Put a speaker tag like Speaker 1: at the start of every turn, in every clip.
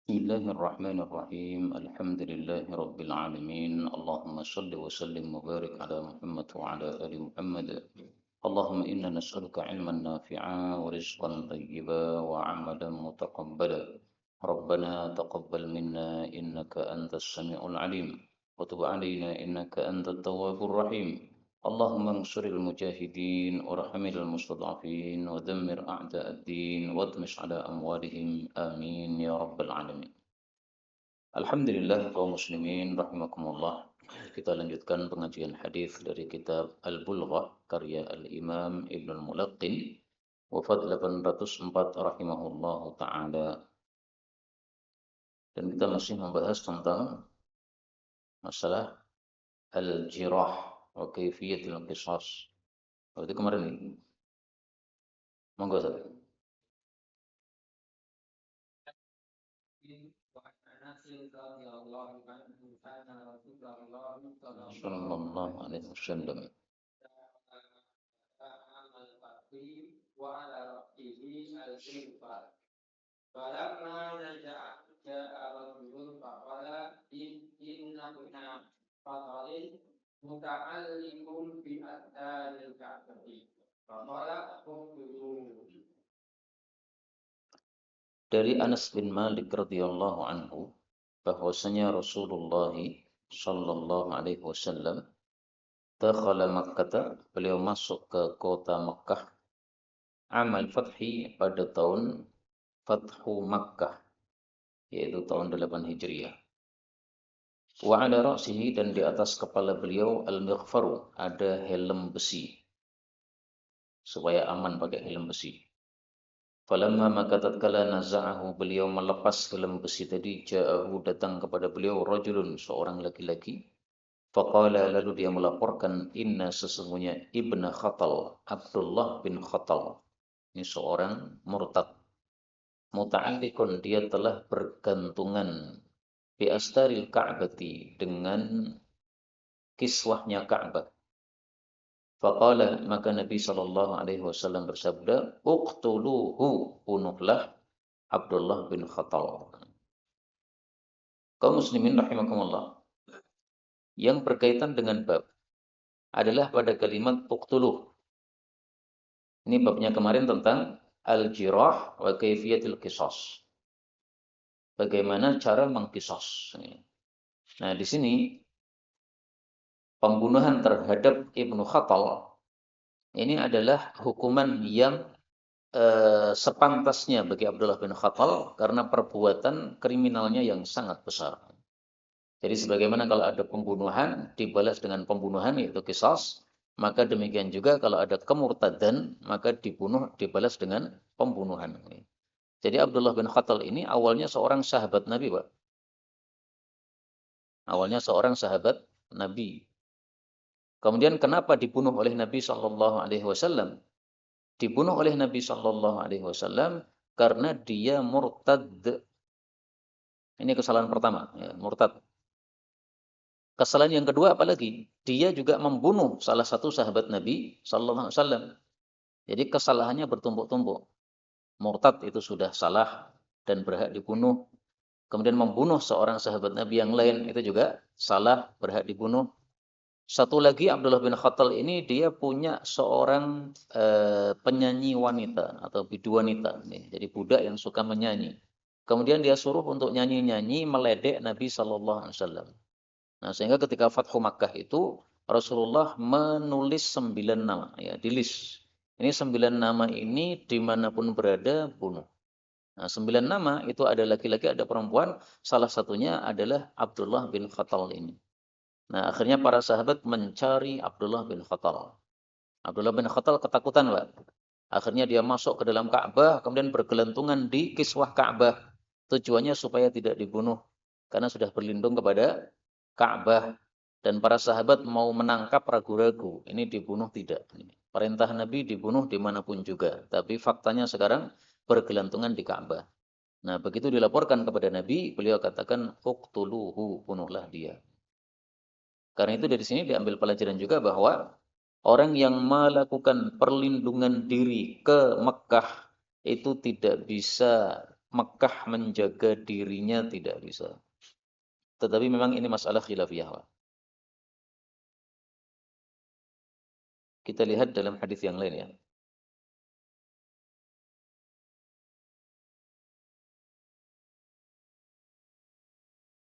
Speaker 1: بسم الله الرحمن الرحيم الحمد لله رب العالمين اللهم صل وسلم وبارك على محمد وعلى آل محمد اللهم إنا نسألك علما نافعا ورزقا طيبا وعملا متقبلا ربنا تقبل منا إنك أنت السميع العليم وتب علينا إنك أنت التواب الرحيم اللهم انصر المجاهدين وارحم المستضعفين ودمر أعداء الدين واطمس على أموالهم آمين يا رب العالمين. Alhamdulillah kaum muslimin rahimakumullah. Kita lanjutkan pengajian hadis dari kitab Al-Bulughah karya Al-Imam Ibnu Al-Mulaqqin wafat 804 rahimahullahu taala. Dan kita masih membahas tentang masalah al-jirah wa kaifiyatul qisas. Itu kemarin ini. Monggo Ustaz. Sallallahu alaihi wasallam.
Speaker 2: وعلى رأسه الإنفاق فلما جاء رجل فقال إن ابن فضل متعلق بأثار الكعبة فقال اقتلوه.
Speaker 1: Dari Anas bin Malik radhiyallahu anhu bahwasanya Rasulullah sallallahu alaihi wasallam dakhala Makkah, beliau masuk ke kota Makkah amal fathi pada tahun Fathu Makkah, yaitu tahun 8 Hijriah. Wa ala ra'sihi, dan di atas kepala beliau al-mighfaru, ada helm besi, supaya aman pakai helm besi. Falamma maka tatkala naza'ahu, beliau melepas helm besi tadi, ja'ahu, datang kepada beliau rajulun, seorang laki-laki. Faqala, lalu dia melaporkan, inna, sesungguhnya ibna Khatal, Abdullah bin Khatal, ini seorang murtad. Muta'alliqun, dia telah bergantungan bi astaril Ka'bati, dengan kiswahnya Ka'bah. Faqala, maka Nabi sallallahu alaihi wasallam bersabda, uqtuluhu, bunuhlah Abdullah bin Khatal. Kaum muslimin rahimakumullah, yang berkaitan dengan bab adalah pada kalimat uqtuluh. Ini babnya kemarin tentang al-jirah wa kaifiyatul qisas. Bagaimana cara mengqisas. Nah, di sini pembunuhan terhadap Ibnu Khatal ini adalah hukuman yang sepantasnya bagi Abdullah bin Khatal karena perbuatan kriminalnya yang sangat besar. Jadi sebagaimana kalau ada pembunuhan dibalas dengan pembunuhan, yaitu qisas, maka demikian juga kalau ada kemurtadan maka dibalas dengan pembunuhan. Jadi Abdullah bin Khatal ini awalnya seorang sahabat Nabi, Pak. Awalnya seorang sahabat Nabi. Kemudian kenapa dibunuh oleh Nabi Shallallahu Alaihi Wasallam? Dibunuh oleh Nabi Shallallahu Alaihi Wasallam karena dia murtad. Ini kesalahan pertama, ya, murtad. Kesalahan yang kedua apalagi? Dia juga membunuh salah satu sahabat Nabi Shallallahu Alaihi Wasallam. Jadi kesalahannya bertumpuk-tumpuk. Murtad itu sudah salah dan berhak dibunuh. Kemudian membunuh seorang sahabat Nabi yang lain itu juga salah, berhak dibunuh. Satu lagi, Abdullah bin Khattal ini dia punya seorang penyanyi wanita atau bidu wanita. Jadi budak yang suka menyanyi. Kemudian dia suruh untuk nyanyi-nyanyi meledek Nabi Shallallahu Alaihi Wasallam. Nah, sehingga ketika Fathu Makkah itu Rasulullah menulis 9 nama, ya, di list. Ini 9 nama ini dimanapun berada bunuh. Nah, 9 nama itu ada laki-laki, ada perempuan. Salah satunya adalah Abdullah bin Khattal ini. Nah, akhirnya para sahabat mencari Abdullah bin Khattal. Abdullah bin Khattal ketakutan, Pak. Akhirnya dia masuk ke dalam Ka'bah, kemudian bergelantungan di kiswah Ka'bah. Tujuannya supaya tidak dibunuh, karena sudah berlindung kepada Ka'bah. Dan para sahabat mau menangkap ragu-ragu, ini dibunuh tidak. Perintah Nabi dibunuh dimanapun juga. Tapi faktanya sekarang bergelantungan di Ka'bah. Nah, begitu dilaporkan kepada Nabi, beliau katakan, uqtuluhu, bunuhlah dia. Karena itu dari sini diambil pelajaran juga bahwa orang yang melakukan perlindungan diri ke Mekah itu tidak bisa Mekah menjaga dirinya tidak bisa. Tetapi memang ini masalah khilafiyah, Pak. Kita lihat dalam hadis yang lain ya.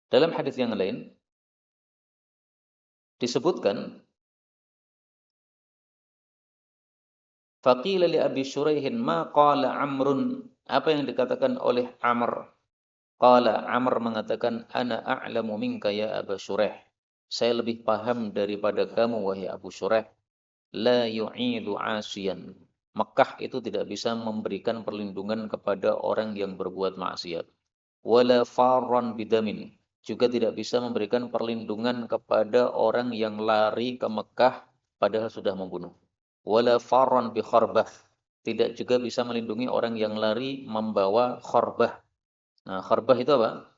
Speaker 1: Dalam hadis yang lain disebutkan faqila li Abi Syuraihin ma qala Amrun, apa yang dikatakan oleh Amr. Qala Amr mengatakan ana a'lamu minka ya Aba Syuraih. Saya lebih paham daripada kamu wahai Abu Syuraih. La yu'idu 'asiyan. Mekah itu tidak bisa memberikan perlindungan kepada orang yang berbuat maksiat. Wala farran bidamin. Juga tidak bisa memberikan perlindungan kepada orang yang lari ke Mekah padahal sudah membunuh. Wala farran bi kharbah. Tidak juga bisa melindungi orang yang lari membawa kharbah. Nah, kharbah itu apa?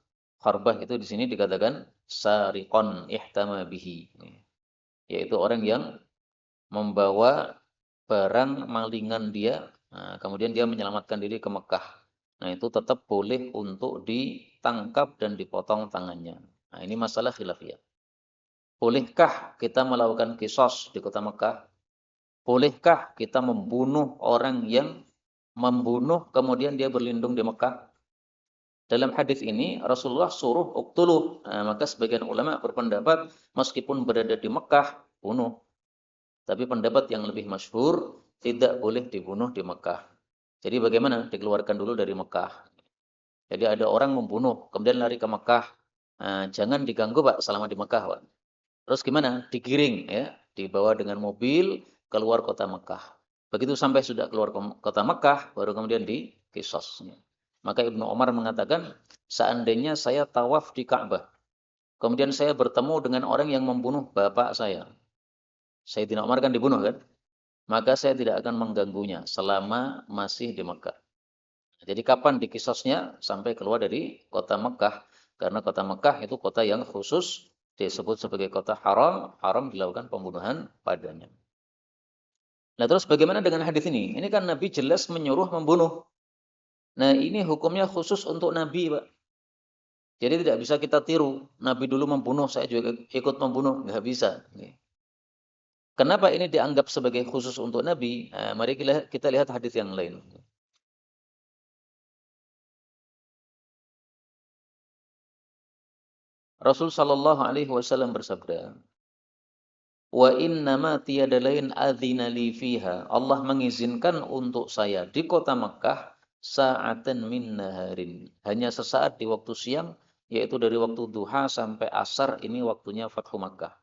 Speaker 1: Kharbah itu di sini dikatakan sariqon ihtama bihi. Yaitu orang yang membawa barang malingan dia, nah, kemudian dia menyelamatkan diri ke Mekah. Nah, itu tetap boleh untuk ditangkap dan dipotong tangannya. Nah, ini masalah khilafiyah. Bolehkah kita melakukan kisos di kota Mekah? Bolehkah kita membunuh orang yang membunuh kemudian dia berlindung di Mekah? Dalam hadis ini Rasulullah suruh uktuluh. Nah, maka sebagian ulama berpendapat meskipun berada di Mekah, bunuh. Tapi pendapat yang lebih masyhur tidak boleh dibunuh di Mekah. Jadi bagaimana? Dikeluarkan dulu dari Mekah. Jadi ada orang membunuh, kemudian lari ke Mekah. Nah, jangan diganggu Pak selama di Mekah Pak. Terus gimana? Digiring ya, dibawa dengan mobil keluar kota Mekah. Begitu sampai sudah keluar kota Mekah, baru kemudian dikisos. Maka Ibnu Umar mengatakan, seandainya saya tawaf di Ka'bah, kemudian saya bertemu dengan orang yang membunuh bapak saya. Sayyidina Umar kan dibunuh kan? Maka saya tidak akan mengganggunya selama masih di Mekah. Jadi kapan dikisosnya? Sampai keluar dari kota Mekah. Karena kota Mekah itu kota yang khusus disebut sebagai kota haram, haram dilakukan pembunuhan padanya. Nah terus bagaimana dengan hadis ini? Ini kan Nabi jelas menyuruh membunuh. Nah ini hukumnya khusus untuk Nabi Pak. Jadi tidak bisa kita tiru. Nabi dulu membunuh, saya juga ikut membunuh. Nggak bisa. Kenapa ini dianggap sebagai khusus untuk Nabi? Nah, mari kita lihat hadis yang lain. Rasul Shallallahu Alaihi Wasallam bersabda, wa innama tiada lain adzina li fiha. Allah mengizinkan untuk saya di kota Makkah sa'atan min naharin. Hanya sesaat di waktu siang, yaitu dari waktu duha sampai asar, ini waktunya Fathu Makkah.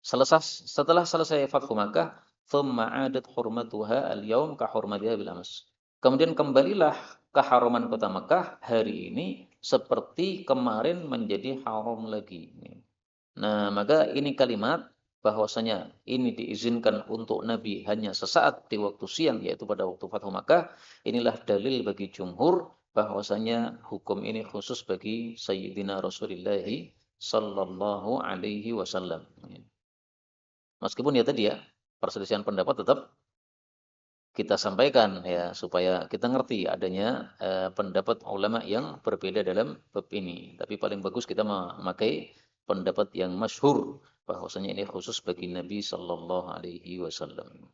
Speaker 1: Setelah selesai Fathu Makkah, thumma 'adat hurmatuha al-yaum ka hurmatiha bil ams. Kemudian kembalilah keharuman kota Makkah hari ini seperti kemarin menjadi haram lagi. Nah, maka ini kalimat bahwasanya ini diizinkan untuk Nabi hanya sesaat di waktu siang, yaitu pada waktu Fathu Makkah. Inilah dalil bagi jumhur bahwasanya hukum ini khusus bagi Sayyidina Rasulullah sallallahu alaihi wasallam. Meskipun ya tadi ya, perselisihan pendapat tetap kita sampaikan ya supaya kita ngerti adanya pendapat ulama yang berbeda dalam bab ini. Tapi paling bagus kita memakai pendapat yang masyhur bahwasanya ini khusus bagi Nabi sallallahu alaihi wasallam.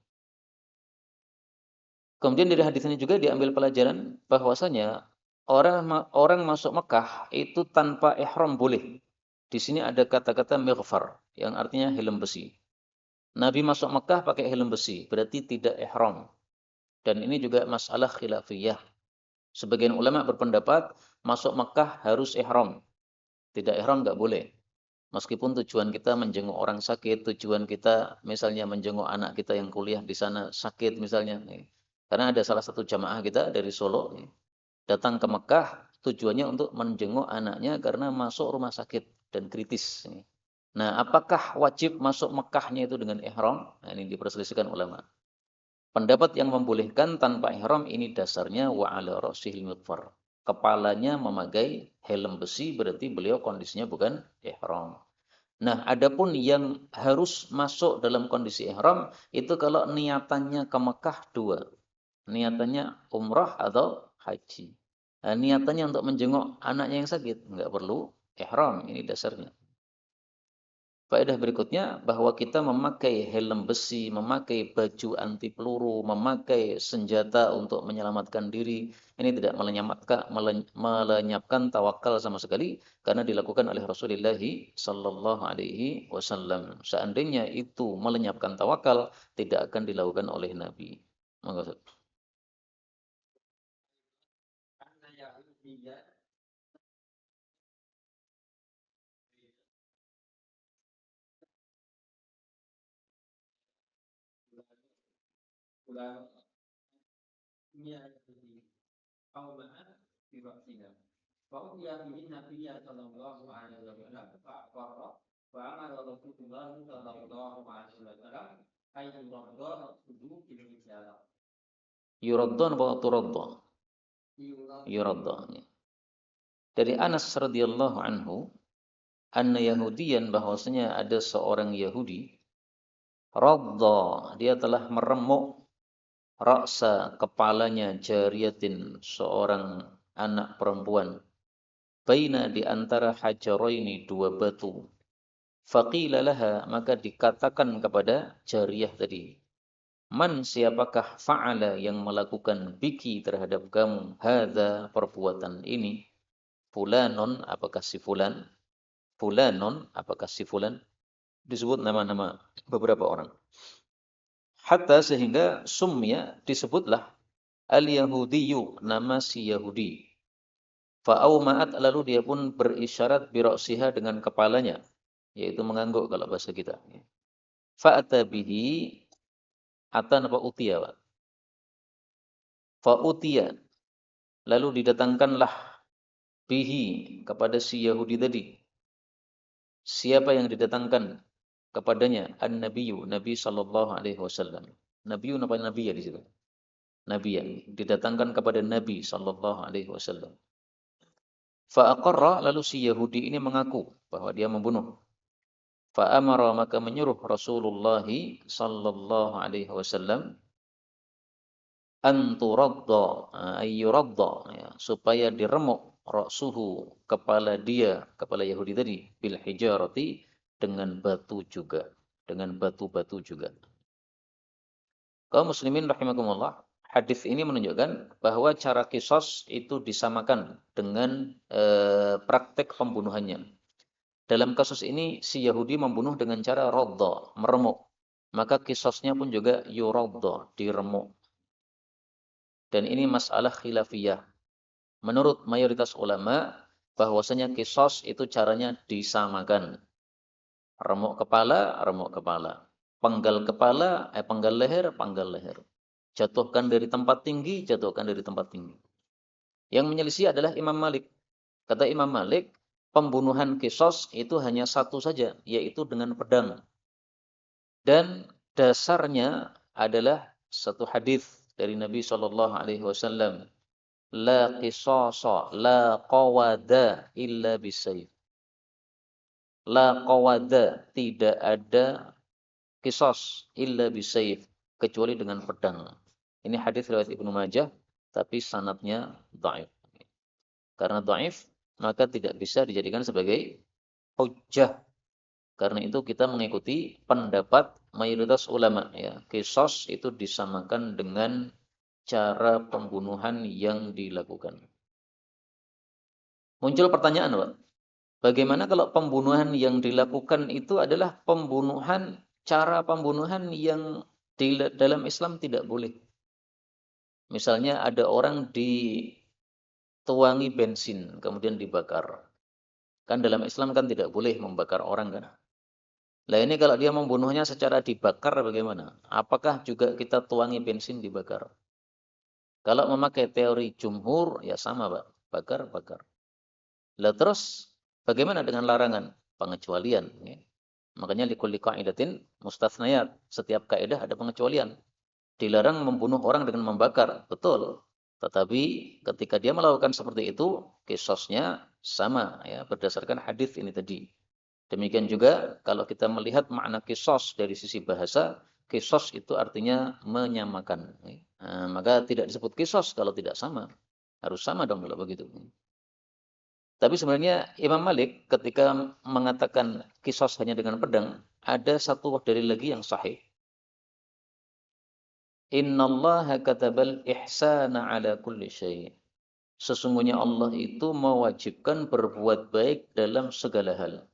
Speaker 1: Kemudian dari hadis ini juga diambil pelajaran bahwasanya orang masuk Mekah itu tanpa ihram boleh. Di sini ada kata-kata mighfar yang artinya helm besi. Nabi masuk Mekah pakai helm besi, berarti tidak ihram. Dan ini juga masalah khilafiyah. Sebagian ulama berpendapat masuk Mekah harus ihram. Tidak ihram nggak boleh. Meskipun tujuan kita menjenguk orang sakit, tujuan kita misalnya menjenguk anak kita yang kuliah di sana sakit misalnya. Karena ada salah satu jamaah kita dari Solo datang ke Mekah tujuannya untuk menjenguk anaknya karena masuk rumah sakit dan kritis. Nah, apakah wajib masuk Mekahnya itu dengan ihram? Nah, ini diperselisihkan ulama. Pendapat yang membolehkan tanpa ihram ini dasarnya wa ala ra'sihil mutfar. Kepalanya memakai helm besi berarti beliau kondisinya bukan ihram. Nah, adapun yang harus masuk dalam kondisi ihram itu kalau niatannya ke Mekah dua. Niatannya umrah atau haji. Niatannya untuk menjenguk anaknya yang sakit, nggak perlu ihram, ini dasarnya. Faedah berikutnya bahwa kita memakai helm besi, memakai baju anti peluru, memakai senjata untuk menyelamatkan diri, ini tidak melenyapkan tawakal sama sekali karena dilakukan oleh Rasulullah sallallahu alaihi wasallam. Seandainya itu melenyapkan tawakal, tidak akan dilakukan oleh Nabi. Monggo.
Speaker 2: karena Yahudi ya bulan Yahudi kauman di Rasulullah. Fa'udiya bihi Nabiya sallallahu alaihi wasallam fa'aqarra wa amara Rasulullah sallallahu alaihi wasallam ayyu radda sudu fil hijrah.
Speaker 1: Yuraddan wa turadda. Yuradda. Dari Anas radhiyallahu anhu, anna Yahudiyan bahwasanya ada seorang Yahudi, radda, dia telah meremuk raksa kepalanya jariyatin, seorang anak perempuan, baina di antara hajaraini, dua batu. Faqila laha, maka dikatakan kepada jariyah tadi, man, siapakah fa'ala yang melakukan biki terhadap kamu hadza, perbuatan ini, fulanun, apakah si fulan, fulanun, apakah si fulan, disebut nama-nama beberapa orang. Hatta sehingga sumya, disebutlah al-Yahudiyu, nama si Yahudi. Fa'auma'at, lalu dia pun berisyarat biroksiha, dengan kepalanya, yaitu mengangguk kalau bahasa kita. Fa'ata bihi, atan apa utiya, Pak? Fa'utiya, lalu didatangkanlah bihi, kepada si Yahudi tadi. Siapa yang didatangkan kepadanya? An-Nabiyyu, Nabi sallallahu alaihi wasallam. Nabiyyu apa nabi ya di situ? Nabi ya, didatangkan kepada Nabi sallallahu alaihi wasallam. Fa aqarra, lalu si Yahudi ini mengaku bahwa dia membunuh. Fa amara, maka menyuruh Rasulullah sallallahu alaihi wasallam an turadda, ayyuradda, ya, supaya diremuk ra'suhu, kepala dia, kepala Yahudi tadi, bil hijarati, dengan batu juga, dengan batu-batu juga. Kaum muslimin rahimakumullah, hadis ini menunjukkan bahwa cara kisos itu disamakan dengan praktek pembunuhannya. Dalam kasus ini si Yahudi membunuh dengan cara radda, meremuk. Maka kisosnya pun juga yuradda, diremuk. Dan ini masalah khilafiyah. Menurut mayoritas ulama, bahwasanya kisos itu caranya disamakan. Remuk kepala, remuk kepala. Penggal kepala, penggal leher, penggal leher. Jatuhkan dari tempat tinggi, jatuhkan dari tempat tinggi. Yang menyelisih adalah Imam Malik. Kata Imam Malik, pembunuhan kisos itu hanya satu saja, yaitu dengan pedang. Dan dasarnya adalah satu hadis dari Nabi Shallallahu Alaihi Wasallam, la qisasa, la qawada illa bisayf. La qawada, tidak ada kisos illa bisayf, kecuali dengan pedang. Ini hadis riwayat Ibnu Majah, tapi sanadnya dhaif. Karena dhaif, maka tidak bisa dijadikan sebagai hujjah. Karena itu kita mengikuti pendapat mayoritas ulama, ya. Kisos itu disamakan dengan cara pembunuhan yang dilakukan. Muncul pertanyaan, Pak. Bagaimana kalau pembunuhan yang dilakukan itu adalah pembunuhan, cara pembunuhan yang dalam Islam tidak boleh. Misalnya ada orang dituangi bensin, kemudian dibakar. Kan dalam Islam kan tidak boleh membakar orang kan. Lah ini kalau dia membunuhnya secara dibakar bagaimana? Apakah juga kita tuangi bensin dibakar? Kalau memakai teori jumhur ya sama, Pak. Bakar. Lah terus bagaimana dengan larangan? Pengecualian. Ya. Makanya likulli qa'idatin mustatsnayat. Setiap kaidah ada pengecualian. Dilarang membunuh orang dengan membakar. Betul. Tetapi ketika dia melakukan seperti itu, kisosnya sama, ya, berdasarkan hadis ini tadi. Demikian juga kalau kita melihat makna kisos dari sisi bahasa, kisos itu artinya menyamakan. Nah, maka tidak disebut kisos kalau tidak sama. Harus sama dong kalau begitu. Tapi sebenarnya Imam Malik ketika mengatakan kisos hanya dengan pedang, ada satu dalil lagi yang sahih. Innallaha katabal ihsana ala kulli syai'. Sesungguhnya Allah itu mewajibkan berbuat baik dalam segala hal.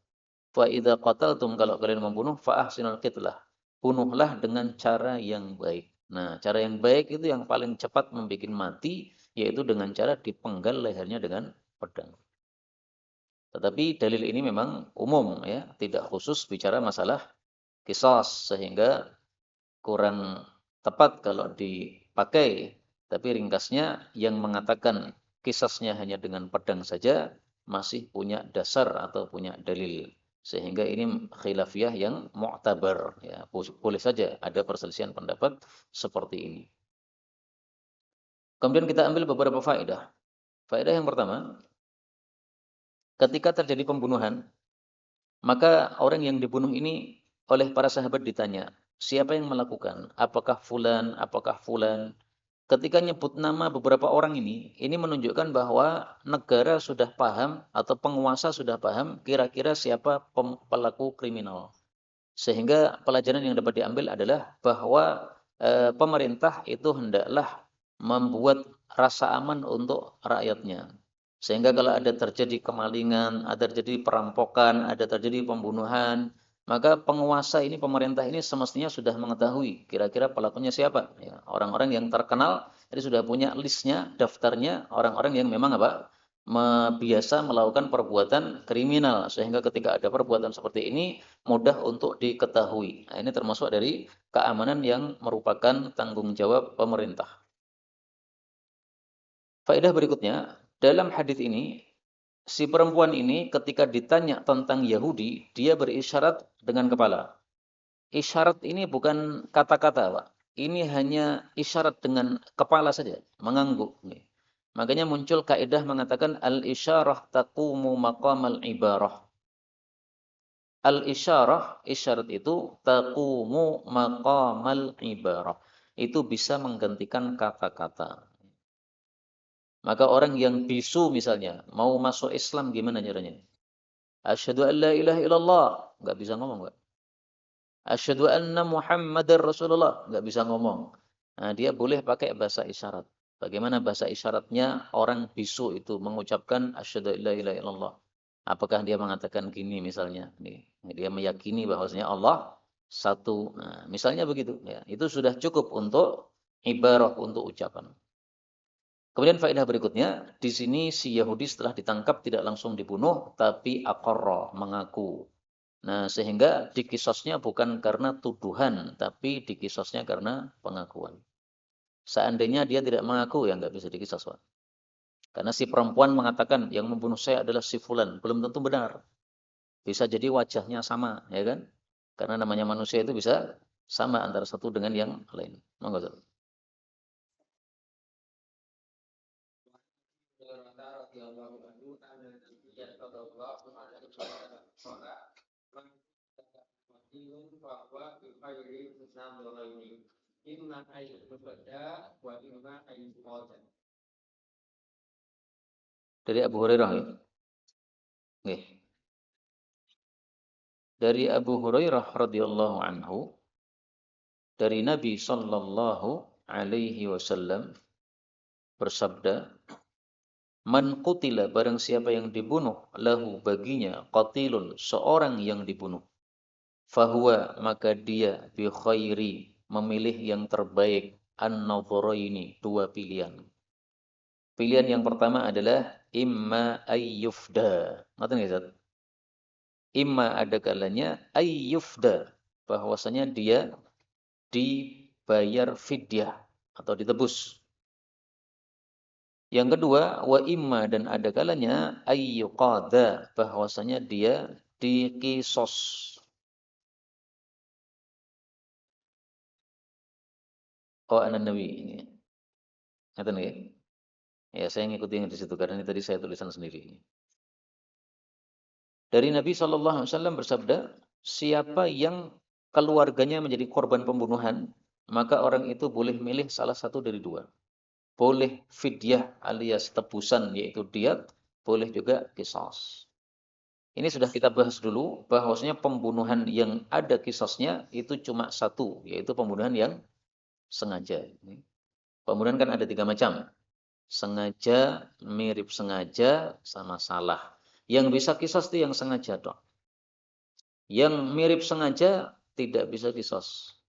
Speaker 1: Fa idza qataltum, kalau kalian membunuh, fa ahsinul qitlah. Bunuhlah dengan cara yang baik. Nah, cara yang baik itu yang paling cepat membuat mati, yaitu dengan cara dipenggal lehernya dengan pedang. Tetapi dalil ini memang umum ya, tidak khusus bicara masalah qisas, sehingga kurang tepat kalau dipakai. Tapi ringkasnya yang mengatakan qisasnya hanya dengan pedang saja masih punya dasar atau punya dalil. Sehingga ini khilafiyah yang mu'tabar ya, boleh saja ada perselisihan pendapat seperti ini. Kemudian kita ambil beberapa faedah. Faedah yang pertama, ketika terjadi pembunuhan, maka orang yang dibunuh ini oleh para sahabat ditanya, siapa yang melakukan? Apakah fulan? Apakah fulan? Ketika nyebut nama beberapa orang ini menunjukkan bahwa negara sudah paham atau penguasa sudah paham kira-kira siapa pelaku kriminal. Sehingga pelajaran yang dapat diambil adalah bahwa pemerintah itu hendaklah membuat rasa aman untuk rakyatnya. Sehingga kalau ada terjadi kemalingan, ada terjadi perampokan, ada terjadi pembunuhan, maka penguasa ini, pemerintah ini semestinya sudah mengetahui kira-kira pelakunya siapa. Ya, orang-orang yang terkenal, jadi sudah punya listnya, daftarnya, orang-orang yang memang apa? Biasa melakukan perbuatan kriminal. Sehingga ketika ada perbuatan seperti ini, mudah untuk diketahui. Nah, ini termasuk dari keamanan yang merupakan tanggung jawab pemerintah. Faedah berikutnya, dalam hadis ini, si perempuan ini ketika ditanya tentang Yahudi, dia berisyarat dengan kepala. Isyarat ini bukan kata-kata, Pak. Ini hanya isyarat dengan kepala saja, mengangguk. Makanya muncul kaidah mengatakan al-isyarah taqumu maqamal ibarah. Al-isyarah, isyarat itu taqumu maqamal ibarah. Itu bisa menggantikan kata-kata. Maka orang yang bisu misalnya, mau masuk Islam gimana caranya? Asyhadu an la ilaha illallah, enggak bisa ngomong, Pak. Asyhadu anna Muhammadar Rasulullah, enggak bisa ngomong. Nah, dia boleh pakai bahasa isyarat. Bagaimana bahasa isyaratnya orang bisu itu mengucapkan asyhadu an la ilaha illallah? Apakah dia mengatakan gini misalnya, nih, dia meyakini bahwasanya Allah satu. Nah, misalnya begitu ya. Itu sudah cukup untuk ibarah, untuk ucapan. Kemudian faedah berikutnya, di sini si Yahudi setelah ditangkap tidak langsung dibunuh, tapi aqarra, mengaku. Nah, sehingga dikisosnya bukan karena tuduhan, tapi dikisosnya karena pengakuan. Seandainya dia tidak mengaku, ya nggak bisa dikisos, Pak. Karena si perempuan mengatakan yang membunuh saya adalah si fulan, belum tentu benar. Bisa jadi wajahnya sama, ya kan? Karena namanya manusia itu bisa sama antara satu dengan yang lain. Monggo, Ustaz.
Speaker 2: radhiyallahu anhu anna Nabiya sallallahu alaihi wasallam qala man qatilun fa huwa bi khairi nadharaini imma ay tubada wa imma ay qada.
Speaker 1: Dari Abu Hurairah ya. Nggih. Dari Abu Hurairah radhiyallahu anhu, dari Nabi sallallahu alaihi wasallam bersabda, man qutila, barang siapa yang dibunuh, lahu baginya qatilun, seorang yang dibunuh, fahuwa, maka dia bi khairi, memilih yang terbaik, an-nadharaini, dua pilihan. Pilihan yang pertama adalah imma ayyufda. Ngerti nggak, Ustaz? Imma, ada kalanya ayyufda, bahwasanya dia dibayar fidyah atau ditebus. Yang kedua, wa imma, dan ada kalanya ayyuqada, bahwasanya dia dikisos. Oh, anan nabi. Ngerti nggih? Ya, saya ngikuti yang di situ karena ini tadi saya tulisan sendiri. Dari Nabi sallallahu alaihi wasallam bersabda, siapa yang keluarganya menjadi korban pembunuhan, maka orang itu boleh milih salah satu dari dua. boleh fidyah alias tebusan yaitu diat, boleh juga qisas. Ini sudah kita bahas dulu bahwasanya pembunuhan yang ada qisasnya itu cuma satu, yaitu pembunuhan yang sengaja. Pembunuhan kan ada 3 macam. Sengaja, mirip sengaja, sama salah. Yang bisa qisas itu yang sengaja dong. Yang mirip sengaja tidak bisa qisas.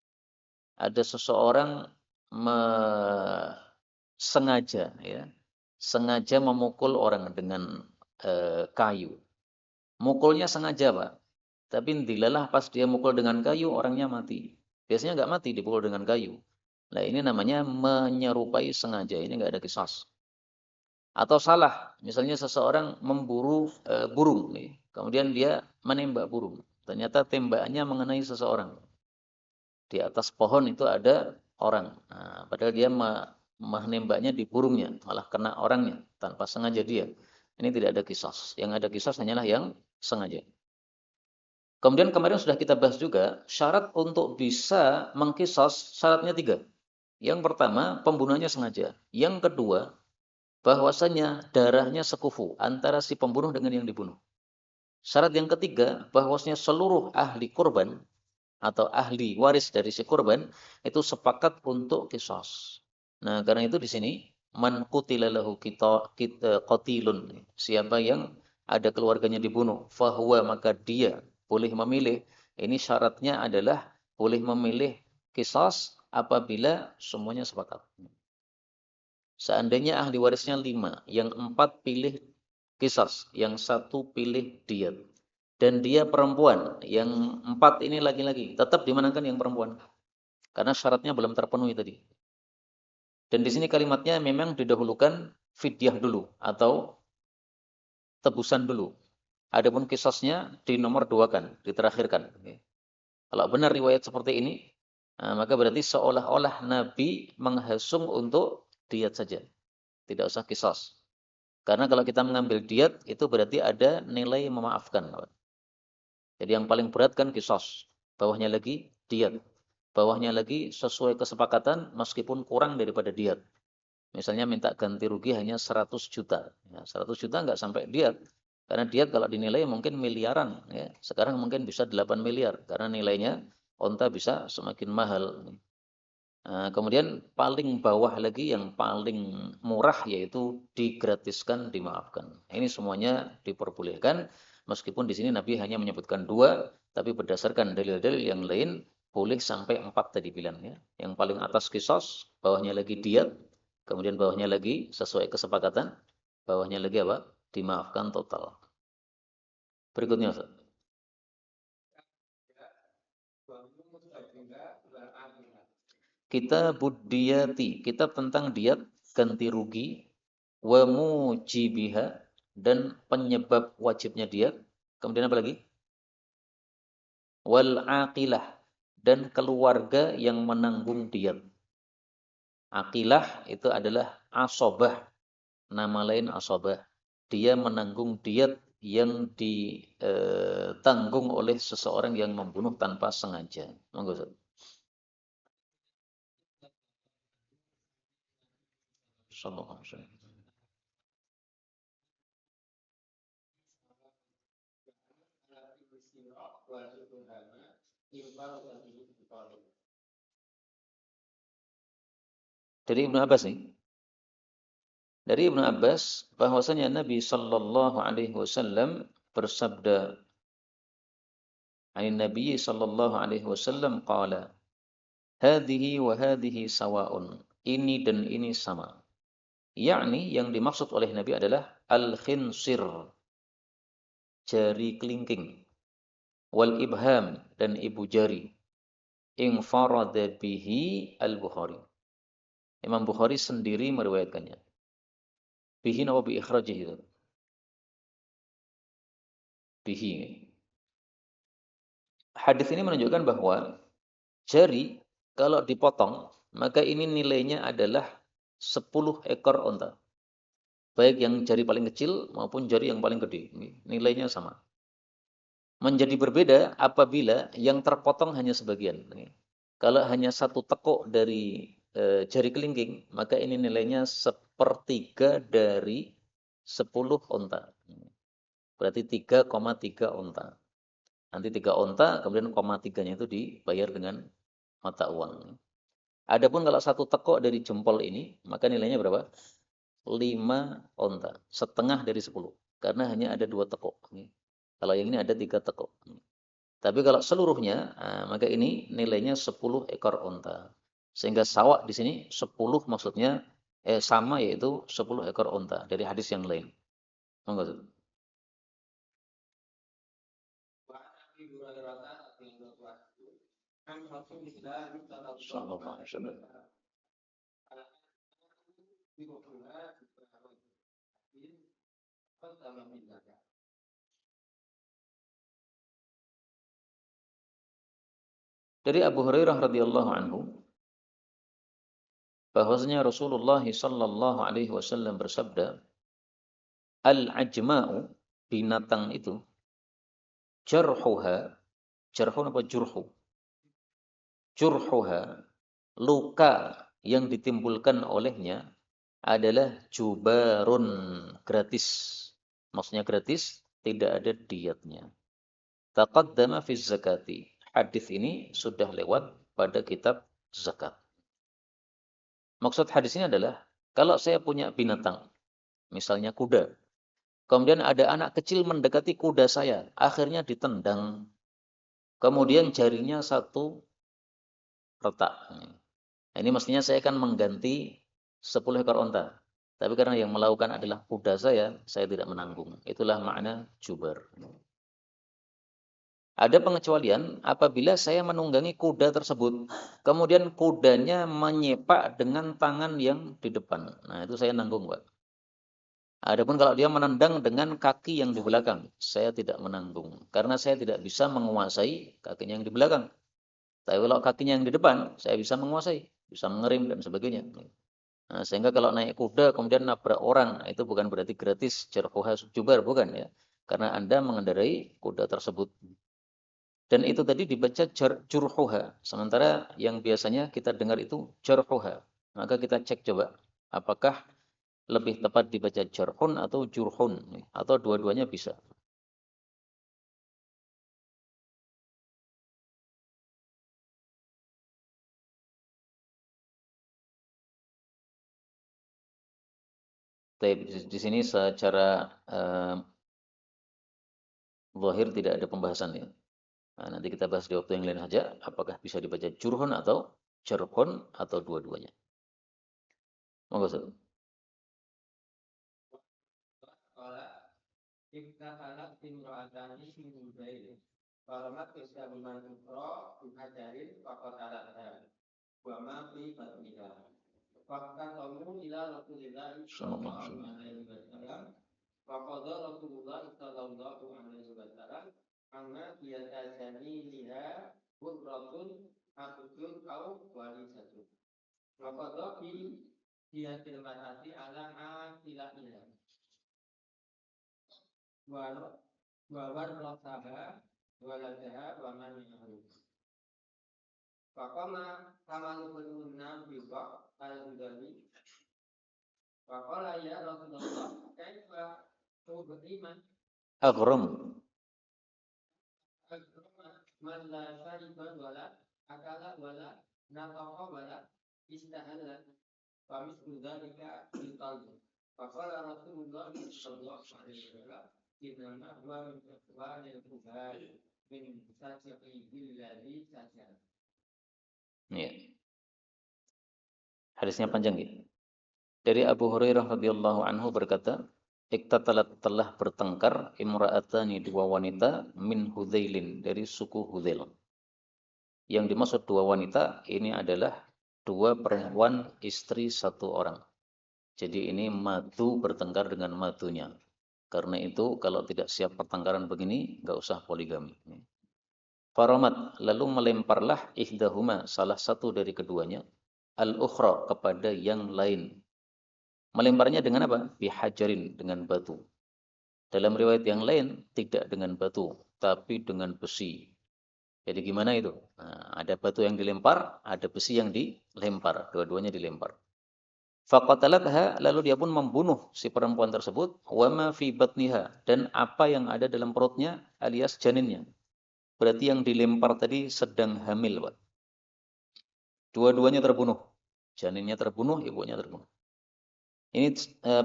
Speaker 1: Ada seseorang sengaja ya, sengaja memukul orang dengan kayu. Mukulnya sengaja, Pak. Tapi dilalah pas dia mukul dengan kayu, orangnya mati. Biasanya nggak mati dipukul dengan kayu. Nah, ini namanya menyerupai sengaja. Ini nggak ada qisas. Atau salah, misalnya seseorang memburu burung, nih. Kemudian dia menembak burung. Ternyata tembakannya mengenai seseorang. Di atas pohon itu ada orang. Nah, padahal dia menembaknya di burungnya, malah kena orangnya tanpa sengaja dia. Ini tidak ada qisas. Yang ada qisas hanyalah yang sengaja. Kemudian kemarin sudah kita bahas juga, syarat untuk bisa mengqisas syaratnya 3. Yang pertama, pembunuhannya sengaja. Yang kedua, bahwasanya darahnya sekufu antara si pembunuh dengan yang dibunuh. Syarat yang ketiga, bahwasanya seluruh ahli korban atau ahli waris dari si korban itu sepakat untuk qisas. Nah, karena itu di sini man qutila lahu qatilun. Siapa yang ada keluarganya dibunuh, fahuwa maka dia boleh memilih. Ini syaratnya adalah boleh memilih qisas apabila semuanya sepakat. Seandainya ahli warisnya 5, yang 4 pilih qisas, yang 1 pilih diyat. Dan dia perempuan, yang 4 ini laki-laki, tetap dimenangkan yang perempuan. Karena syaratnya belum terpenuhi tadi. Dan di sini kalimatnya memang didahulukan fidyah dulu atau tebusan dulu. Adapun qisasnya dinomor 2-kan, diterakhirkan. Kalau benar riwayat seperti ini, maka berarti seolah-olah Nabi menghasung untuk diyat saja. Tidak usah qisas. Karena kalau kita mengambil diyat, itu berarti ada nilai memaafkan. Jadi yang paling berat kan qisas. Bawahnya lagi diyat. Bawahnya lagi sesuai kesepakatan meskipun kurang daripada diyat. Misalnya minta ganti rugi hanya 100 juta. Ya, 100 juta nggak sampai diyat. Karena diyat kalau dinilai mungkin miliaran. Ya. Sekarang mungkin bisa 8 miliar. Karena nilainya onta bisa semakin mahal. Nah, kemudian paling bawah lagi yang paling murah yaitu digratiskan, dimaafkan. Ini semuanya diperbolehkan. Meskipun di sini Nabi hanya menyebutkan 2, tapi berdasarkan dalil-dalil yang lain boleh sampai 4 tadi bilangnya. Yang paling atas qisas, bawahnya lagi diyat, kemudian bawahnya lagi sesuai kesepakatan, bawahnya lagi apa? Dimaafkan total. Berikutnya Ustaz. Kita buddiyati, kitab tentang diat ganti rugi, wa mujibiha dan penyebab wajibnya diat. Kemudian apa lagi? Wal aqilah dan keluarga yang menanggung diat. Aqilah itu adalah asobah, nama lain asobah. Dia menanggung diat yang ditanggung oleh seseorang yang membunuh tanpa sengaja. Monggo Ustaz. Sallallahu alaihi wasallam. Dari Ibnu Abbas nih. Dari Ibnu Abbas bahwasanya Nabi sallallahu alaihi wasallam bersabda, "An Nabi sallallahu alaihi wasallam qala, hadhihi wa hadhihi sawa'un." Ini dan ini sama. Yakni yang dimaksud oleh Nabi adalah al-khinsir, jari kelingking, wal ibham dan ibu jari. Infarada bihi al-Bukhari. Imam Bukhari sendiri meriwayatkannya. Bihi nawa bi ikhrajihi. Bihi. Hadis ini menunjukkan bahwa jari kalau dipotong, maka ini nilainya adalah 10 ekor onta. Baik yang jari paling kecil maupun jari yang paling gede. Nilainya sama. Menjadi berbeda apabila yang terpotong hanya sebagian. Kalau hanya satu tekuk dari jari kelingking, maka ini nilainya 1/3 dari 10 onta. Berarti 3,3 onta. Nanti 3 onta, kemudian koma 3-nya itu dibayar dengan mata uang. Adapun kalau satu tekuk dari jempol ini, maka nilainya berapa? 5 onta. Setengah dari 10. Karena hanya ada 2 tekuk. Kalau yang ini ada 3 tekuk. Tapi kalau seluruhnya, maka ini nilainya 10 ekor onta. Sehingga sawak di sini 10 maksudnya sama, yaitu 10 ekor onta dari hadis yang lain. Monggo. Sallallahu alaihi wasallam. Dari Abu Hurairah radhiyallahu anhu bahwasanya Rasulullah sallallahu alaihi wasallam bersabda, al-ajma'u, binatang itu, jarhuha, jarhun apa jurhu? Jurhuha, luka yang ditimbulkan olehnya adalah jubarun, gratis. Maksudnya gratis, tidak ada dietnya. Taqaddama fi zakati. Hadis ini sudah lewat pada kitab zakat. Maksud hadis ini adalah, kalau saya punya binatang, misalnya kuda, kemudian ada anak kecil mendekati kuda saya, akhirnya ditendang, kemudian jarinya satu retak. Nah, ini mestinya saya akan mengganti 10 ekor onta. Tapi karena yang melakukan adalah kuda saya tidak menanggung. Itulah makna jubar. Ada pengecualian apabila saya menunggangi kuda tersebut, kemudian kudanya menyepak dengan tangan yang di depan. Nah, itu saya nanggung, Pak. Adapun kalau dia menendang dengan kaki yang di belakang, saya tidak menanggung. Karena saya tidak bisa menguasai kakinya yang di belakang. Tapi kalau kakinya yang di depan, saya bisa menguasai, bisa mengerem dan sebagainya. Nah, sehingga kalau naik kuda kemudian nabrak orang, itu bukan berarti gratis jarhuha jubar, bukan ya. Karena Anda mengendarai kuda tersebut. Dan itu tadi dibaca jurhuha. Sementara yang biasanya kita dengar itu jarhuha. Maka kita cek coba, apakah lebih tepat dibaca jarhun atau jurhun, atau dua-duanya bisa. Tapi di sini secara zahir tidak ada pembahasan ya. Nah, nanti kita bahas di waktu yang lain saja, apakah bisa dibaca jurhun atau jarhun atau dua-duanya. Monggo, Ustaz.
Speaker 2: Iktasalat timro'atani min Zaid. Falamat istabiman ukro bihajarin faqatalatha. Wa ma fi batniha. Faqatamu ila Rasulillah sallallahu alaihi wasallam. Faqadha Rasulullah sallallahu alaihi wasallam anna biyatajani liha burratun akutun au walisatun. Faqadha fi diyatil marati ala akilaiha. Wawar rosaha waladaha waman yahu. Fakoma kamalukun bibak al-hudali. Fakola ya Rasulullah kaifa beriman
Speaker 1: Aghram.
Speaker 2: man la syariba wala akala wala nataqa wala istahalla wa mislu dzalika fil qalbi. Fakola Rasulullah sallallahu alaihi wasallam inna huwa min ikhwanil kubal min saji'i billadhi sajal.
Speaker 1: Ya. Hadisnya panjang ya. Dari Abu Hurairah radhiyallahu anhu berkata, iktatalat, telah bertengkar imra'atani, dua wanita, min Hudzailin, dari suku Hudzail. Yang dimaksud dua wanita ini adalah dua perempuan istri satu orang. Jadi ini madu bertengkar dengan madunya. Karena itu kalau tidak siap pertengkaran begini, nggak usah poligami. Faramat, lalu melemparlah ihdahuma, salah satu dari keduanya, al-ukhra, kepada yang lain. Melemparnya dengan apa? Bihajarin, dengan batu. Dalam riwayat yang lain, tidak dengan batu, tapi dengan besi. Jadi gimana itu? Nah, ada batu yang dilempar, ada besi yang dilempar, dua-duanya dilempar. Faqatalatha, lalu dia pun membunuh si perempuan tersebut, wa ma fi batniha, dan apa yang ada dalam perutnya alias janinnya. Berarti yang dilempar tadi sedang hamil, Pak. Dua-duanya terbunuh. Janinnya terbunuh, ibunya terbunuh. Ini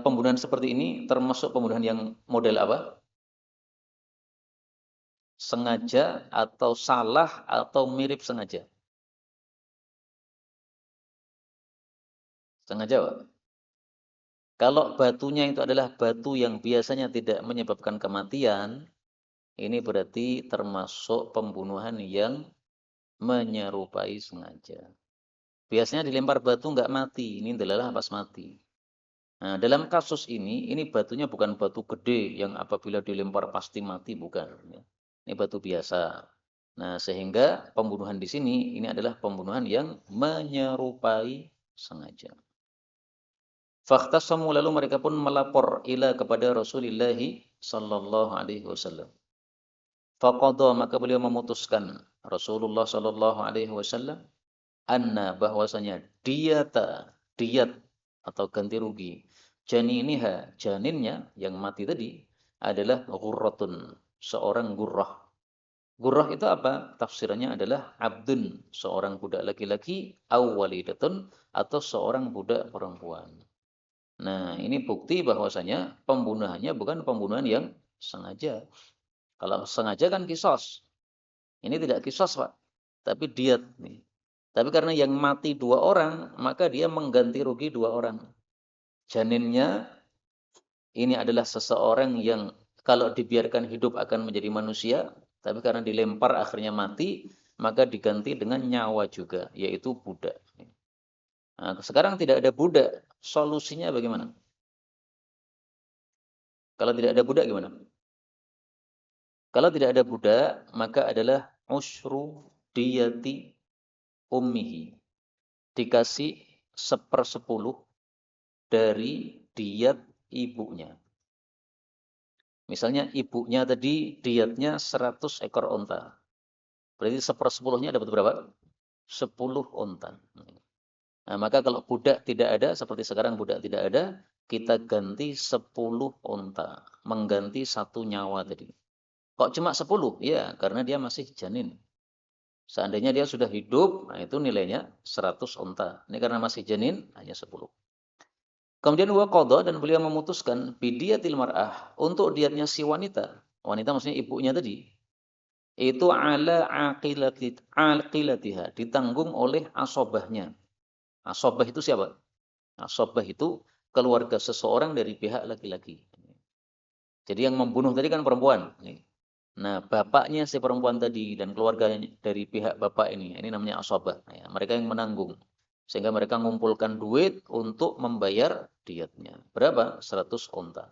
Speaker 1: pembunuhan seperti ini termasuk pembunuhan yang model apa? Sengaja atau salah atau mirip sengaja? Sengaja, Pak. Kalau batunya itu adalah batu yang biasanya tidak menyebabkan kematian, ini berarti termasuk pembunuhan yang menyerupai sengaja. Biasanya dilempar batu nggak mati, ini adalah pas mati. Nah, dalam kasus ini batunya bukan batu gede yang apabila dilempar pasti mati, bukan. Ini batu biasa. Nah, sehingga pembunuhan di sini ini adalah pembunuhan yang menyerupai sengaja. Fakhtasamu, lalu mereka pun melapor ila kepada Rasulullah sallallahu alaihi wasallam. Faqadha, maka beliau memutuskan Rasulullah sallallahu alaihi wasallam anna, bahwasanya diat atau ganti rugi janiniha, janinnya yang mati tadi adalah ghurratun, seorang gurrah. Gurrah itu apa? Tafsirannya adalah abdun, seorang budak laki-laki, awwalidatun, atau seorang budak perempuan. Nah, ini bukti bahwasanya pembunuhannya bukan pembunuhan yang sengaja. Kalau sengaja kan kisos. Ini tidak kisos, Pak, tapi diat nih. Tapi karena yang mati dua orang, maka dia mengganti rugi dua orang. Janinnya ini adalah seseorang yang kalau dibiarkan hidup akan menjadi manusia, tapi karena dilempar akhirnya mati, maka diganti dengan nyawa juga, yaitu budak. Nah, sekarang tidak ada budak, solusinya bagaimana? Kalau tidak ada budak gimana? Kalau tidak ada budak, maka adalah usyru diyati ummihi. Dikasih 1/10 dari diat ibunya. Misalnya ibunya tadi diatnya 100 ekor onta. Berarti 1/10-nya dapat berapa? 10 onta. Nah, maka kalau budak tidak ada, seperti sekarang budak tidak ada, kita ganti 10 onta. Mengganti satu nyawa tadi. Kok cuma 10? Ya, karena dia masih janin. Seandainya dia sudah hidup, nah itu nilainya 100 onta. Ini karena masih janin, hanya 10. Kemudian wa qadha, dan beliau memutuskan bidiyatil mar'ah, untuk diatnya si wanita. Wanita maksudnya ibunya tadi. Itu ala aqilatiha, ditanggung oleh asobahnya. Asobah itu siapa? Asobah itu keluarga seseorang dari pihak laki-laki. Jadi yang membunuh tadi kan perempuan. Nah, bapaknya si perempuan tadi dan keluarganya dari pihak bapak ini namanya asobah. Ya, mereka yang menanggung. Sehingga mereka mengumpulkan duit untuk membayar diatnya. Berapa? 100 onta.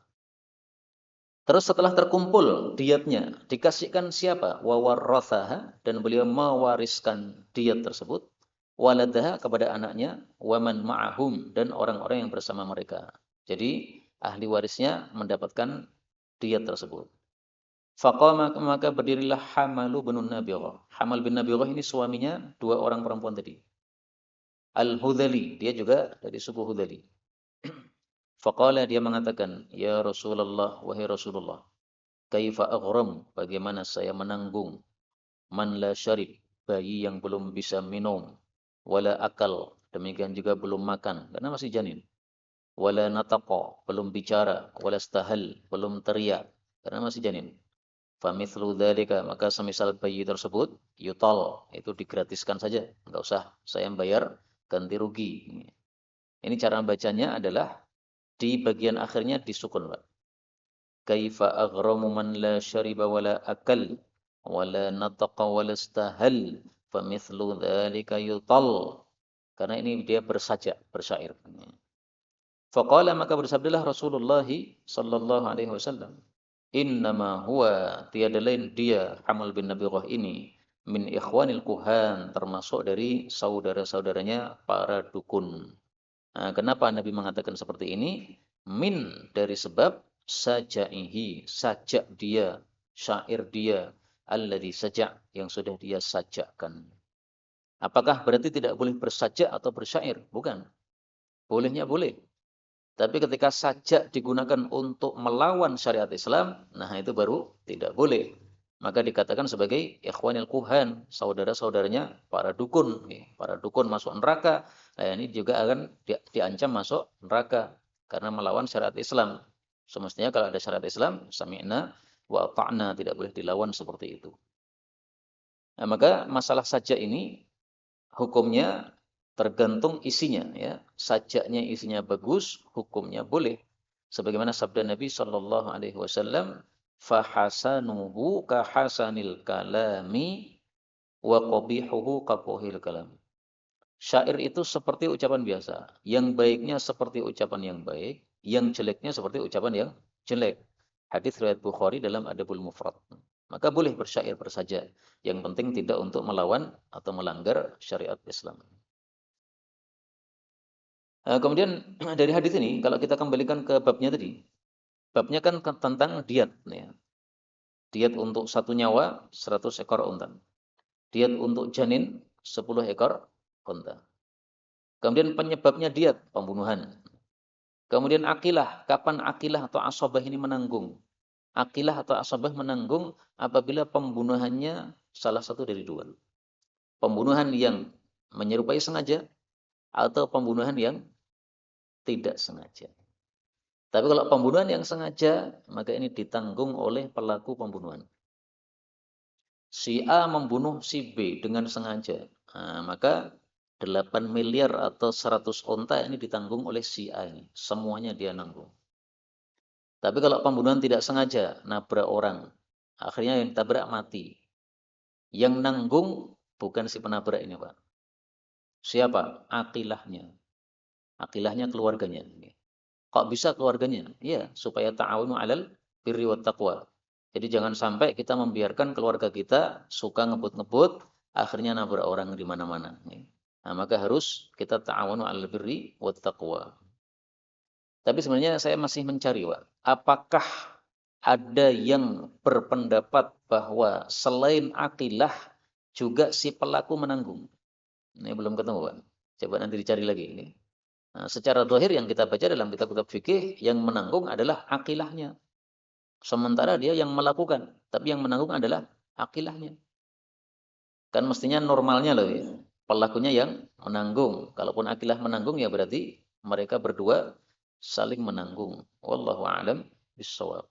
Speaker 1: Terus setelah terkumpul diatnya, dikasihkan siapa? Wawarrathaha, dan beliau mewariskan diat tersebut. Waladaha, kepada anaknya. Waman ma'ahum, dan orang-orang yang bersama mereka. Jadi ahli warisnya mendapatkan diat tersebut. Faqama, maka berdirilah Hamalu bin Nabirah. Hamal bin Nabirah ini suaminya dua orang perempuan tadi. Al-Hudhali, dia juga dari suku Hudhali. Faqala, dia mengatakan, ya Rasulullah, wahai Rasulullah, kaifa aghram, bagaimana saya menanggung, man la syarib, bayi yang belum bisa minum, wala akal, demikian juga belum makan, karena masih janin, wala nataqa, belum bicara, wala stahal, belum teriak, karena masih janin. Famithlu dzalika, maka semisal bayi tersebut yutal, itu digratiskan saja, enggak usah saya bayar ganti rugi. Ini cara bacanya adalah di bagian akhirnya disukun, Pak. Kaifa aghramu man la syariba wala akal wala nataqa wala istahal famithlu dzalika yutal. Karena ini dia bersajak, bersyair. Faqala, maka bersabdalah Rasulullah sallallahu alaihi wasallam, innama huwa, tiada lain dia Hamal bin Nabirah ini, min ikhwanil kuhan, termasuk dari saudara-saudaranya para dukun. Nah, kenapa Nabi mengatakan seperti ini? Min, dari sebab sajaihi, sajak dia, syair dia, alladzi saja' yang sudah dia sajakkan. Apakah berarti tidak boleh bersajak atau bersyair? Bukan. Bolehnya boleh. Tapi ketika sajak digunakan untuk melawan syariat Islam, nah itu baru tidak boleh. Maka dikatakan sebagai ikhwanil kuhan, saudara-saudaranya para dukun. Para dukun masuk neraka, nah ini juga akan diancam masuk neraka karena melawan syariat Islam. Semestinya kalau ada syariat Islam, sami'na wa ata'na, tidak boleh dilawan seperti itu. Nah, maka masalah sajak ini hukumnya tergantung isinya, ya. Sajaknya isinya bagus, hukumnya boleh. Sebagaimana sabda Nabi sallallahu alaihi wasallam, "Fahasanuhu kahasanil kalami wa qabihuhu qabuhil kalam." Syair itu seperti ucapan biasa, yang baiknya seperti ucapan yang baik, yang jeleknya seperti ucapan yang jelek. Hadis riwayat Bukhari dalam Adabul Mufrad. Maka boleh bersyair bersaja, yang penting tidak untuk melawan atau melanggar syariat Islam. Kemudian dari hadis ini, kalau kita kembalikan ke babnya tadi, babnya kan tentang diat. Ya. Diat untuk satu nyawa, 100 ekor unta. Diat untuk janin, 10 ekor unta. Kemudian penyebabnya diat, pembunuhan. Kemudian akilah, kapan akilah atau asabah ini menanggung? Akilah atau asabah menanggung apabila pembunuhannya salah satu dari dua. Pembunuhan yang menyerupai sengaja atau pembunuhan yang tidak sengaja. Tapi kalau pembunuhan yang sengaja, maka ini ditanggung oleh pelaku pembunuhan. Si A membunuh si B dengan sengaja. Nah, maka 8 miliar atau 100 onta ini ditanggung oleh si A ini. Semuanya dia nanggung. Tapi kalau pembunuhan tidak sengaja, nabrak orang. Akhirnya yang ditabrak mati. Yang nanggung bukan si penabrak ini, Pak. Siapa? Akilahnya. Akilahnya keluarganya. Kok bisa keluarganya? Iya, supaya ta'awunu 'alal birri wat taqwa. Jadi jangan sampai kita membiarkan keluarga kita suka ngebut-ngebut, akhirnya nabrak orang di mana-mana. Nah, maka harus kita ta'awunu 'alal birri wat taqwa. Tapi sebenarnya saya masih mencari, Pak. Apakah ada yang berpendapat bahwa selain akilah juga si pelaku menanggung? Ini belum ketemu, Pak. Coba nanti dicari lagi ini. Nah, secara zahir yang kita baca dalam kitab-kitab fikih, yang menanggung adalah akilahnya. Sementara dia yang melakukan, tapi yang menanggung adalah akilahnya. Kan mestinya normalnya loh ya, pelakunya yang menanggung. Kalaupun akilah menanggung ya berarti mereka berdua saling menanggung. Wallahu a'lam bishawab.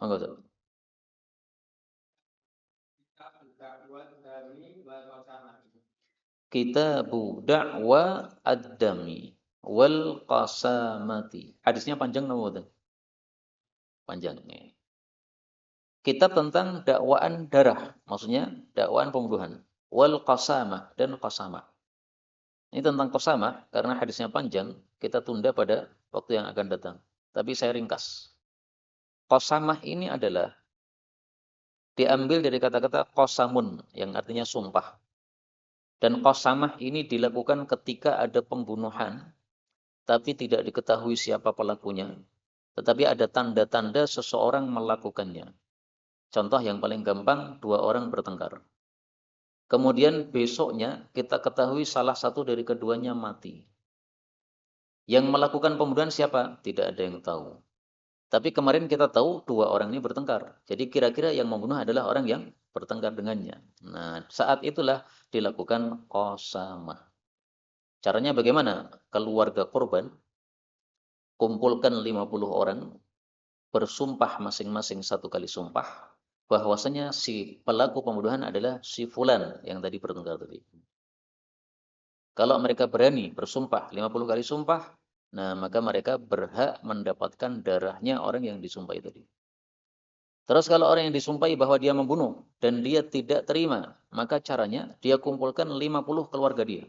Speaker 1: Monggo, Ustaz. Kitabu da'wa ad-dami wal qasamati. Hadisnya panjang nama panjang nih. Kitab tentang dakwaan darah, maksudnya dakwaan pembunuhan. Wal qasamah dan qasamah. Ini tentang qasamah karena hadisnya panjang, kita tunda pada waktu yang akan datang. Tapi saya ringkas. Qasamah ini adalah diambil dari kata-kata qasamun yang artinya sumpah. Dan qasamah ini dilakukan ketika ada pembunuhan tapi tidak diketahui siapa pelakunya. Tetapi ada tanda-tanda seseorang melakukannya. Contoh yang paling gampang, 2 orang bertengkar. Kemudian besoknya kita ketahui salah satu dari keduanya mati. Yang melakukan pembunuhan siapa? Tidak ada yang tahu. Tapi kemarin kita tahu 2 orang ini bertengkar. Jadi kira-kira yang membunuh adalah orang yang bertengkar dengannya. Nah, saat itulah dilakukan qasamah. Caranya bagaimana? Keluarga korban kumpulkan 50 orang, bersumpah masing-masing 1 kali sumpah bahwasanya si pelaku pembunuhan adalah si fulan yang tadi bertengkar tadi. Kalau mereka berani bersumpah 50 kali sumpah, nah maka mereka berhak mendapatkan darahnya orang yang disumpahi tadi. Terus kalau orang yang disumpahi bahwa dia membunuh dan dia tidak terima, maka caranya dia kumpulkan 50 keluarga dia.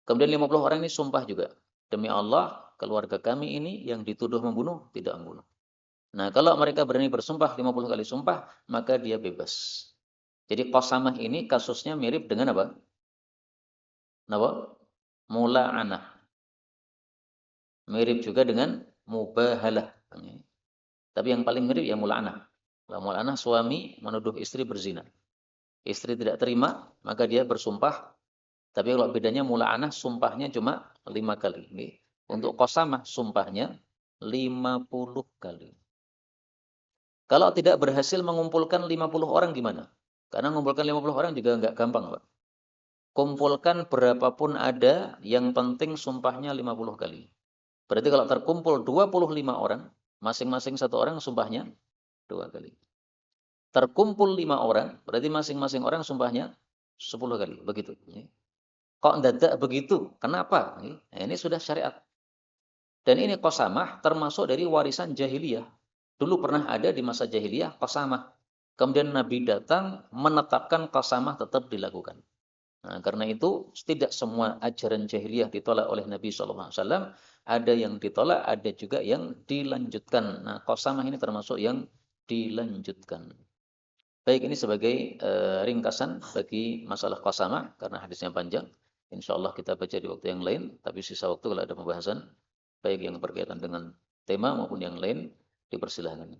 Speaker 1: Kemudian 50 orang ini sumpah juga. Demi Allah, keluarga kami ini yang dituduh membunuh tidak membunuh. Nah, kalau mereka berani bersumpah 50 kali sumpah, maka dia bebas. Jadi qasamah ini kasusnya mirip dengan apa? Napa? Mula'anah. Mirip juga dengan mubahalah. Tapi yang paling mirip ya mula'anah. Mula'anah suami menuduh istri berzina. Istri tidak terima, maka dia bersumpah. Tapi kalau bedanya mula'anah sumpahnya cuma 5 kali. Untuk qasamah sumpahnya 50 kali. Kalau tidak berhasil mengumpulkan 50 orang gimana? Karena mengumpulkan 50 orang juga nggak gampang, Pak. Kumpulkan berapapun ada, yang penting sumpahnya 50 kali. Berarti kalau terkumpul 25 orang, masing-masing satu orang sumpahnya 2 kali. Terkumpul 5 orang, berarti masing-masing orang sumpahnya 10 kali. Begitu. Kok mendadak begitu? Kenapa? Nah, ini sudah syariat. Dan ini qasamah termasuk dari warisan jahiliyah. Dulu pernah ada di masa jahiliyah qasamah. Kemudian Nabi datang menetapkan qasamah tetap dilakukan. Nah, karena itu tidak semua ajaran jahiliyah ditolak oleh Nabi SAW. Ada yang ditolak, ada juga yang dilanjutkan. Nah, qasamah ini termasuk yang dilanjutkan. Baik, ini sebagai ringkasan bagi masalah qasamah karena hadisnya panjang. Insya Allah kita baca di waktu yang lain. Tapi sisa waktu kalau ada pembahasan, baik yang berkaitan dengan tema maupun yang lain, dipersilahkan.